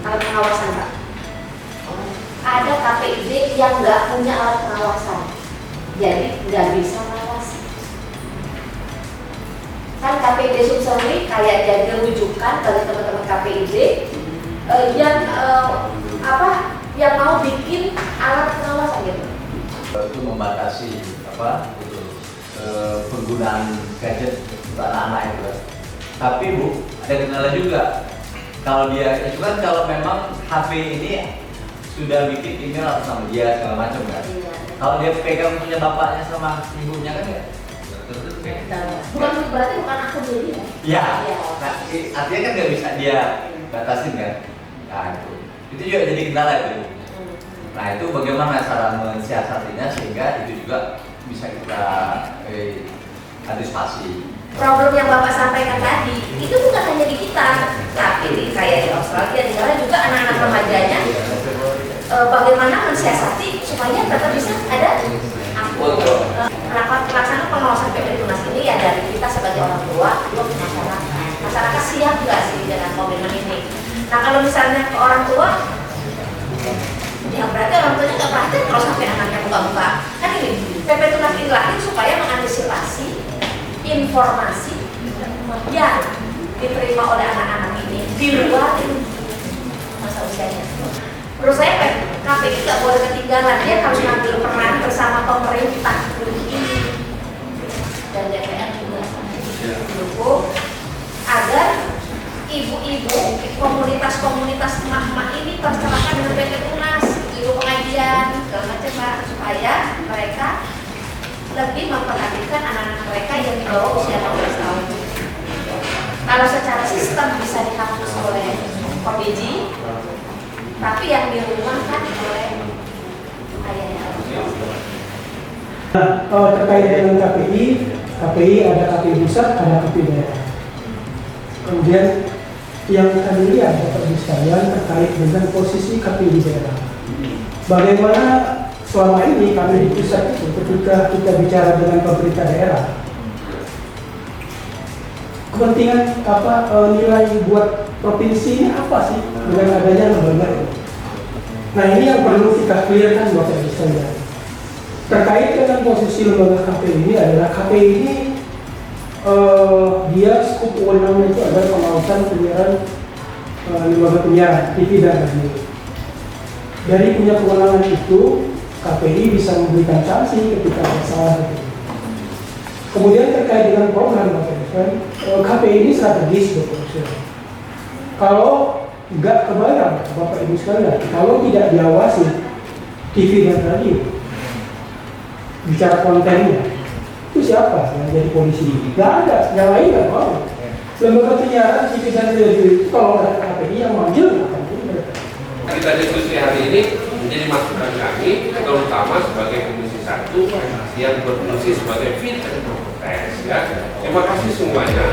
alat pengawasan Pak. Ada KPID yang nggak punya alat pengawasan, jadi nggak bisa mengawasi. Kan KPID Sumsel kayak jadi rujukan bagi teman-teman KPID yang mau bikin alat pengawasan gitu. Itu membatasi penggunaan gadget untuk anak-anak itu. Tapi Bu, ada kendala juga. Kalau dia itu kan kalau memang HP ini sudah bikin email atau sama dia segala macam kan. Iya. Kalau dia pegang punya bapaknya sama ibunya kan ya. Bukan berarti bukan akun diri ya? Ya. Iya. Nah, artinya kan nggak bisa dia batasin kan. Nah itu juga jadi kendala itu. Nah itu bagaimana cara mensiasatinya sehingga itu juga bisa kita antisipasi. Problem yang Bapak sampaikan tadi itu bukan hanya di kita, tapi kayak di Australia, di sana juga anak-anak remajanya bagaimana mensiasati supaya tetap bisa ada akun. Rapat pelaksana pengawasan PPD Tunas ini ya dari kita sebagai orang tua, juga masyarakat. Masyarakat siap nggak sih dengan komitmen ini? Nah kalau misalnya ke orang tua, ya berarti orang tuanya nggak praktek kalau sampai anaknya buka-buka. Kan ini PP Tunas ini lahir supaya mengantisipasi informasi yang diterima oleh anak-anak ini di luar masa usianya. Menurut saya KPI nggak boleh ketinggalan, dia harus ngambil peran bersama pemerintah dan DPR juga mendukung agar ibu-ibu komunitas-komunitas emak-emak ini terserahkan dengan PT Tunas, ibu pengajian segala macam Pak, supaya mereka lebih memperhatikan anak-anak mereka yang di bawah usia 16 tahun. Kalau secara sistem bisa dihapus oleh PBJ, tapi yang di rumah kan oleh ayahnya. Nah, terkait dengan KPI ada KPI pusat, ada KPI daerah. Kemudian yang kami lihat Bapak Ibu sekalian terkait dengan posisi KPI di daerah. Bagaimana selama ini kami di pusat itu ketika kita bicara dengan pemerintah daerah, kepentingan nilai buat provinsi ini apa sih dengan adanya lembaga itu? Nah ini yang perlu kita clearkan Bapak Ibu sekalian. Terkait dengan posisi lembaga KPI ini adalah KPI ini dia skup wewenangnya itu adalah pengawasan penyiaran lembaga penyiaran TV dan radio. Dari punya kewenangan itu KPI bisa memberikan sanksi ketika ada salah. Kemudian terkait dengan program KPI ini strategis betul. Kalau nggak kebayang Bapak Ibu sekalian, kalau tidak diawasi TV dan radio, bicara kontennya, itu siapa yang jadi polisi? Nggak ada, yang lain nggak mau. Lembaga penyiaran TV dan radio itu kalau ada KPI yang manggil, akan mereka. Kita diskusi hari ini menjadi masukan kami, terutama sebagai Komisi 1 yang berfungsi sebagai fit and proper test. Ya. Terima kasih semuanya.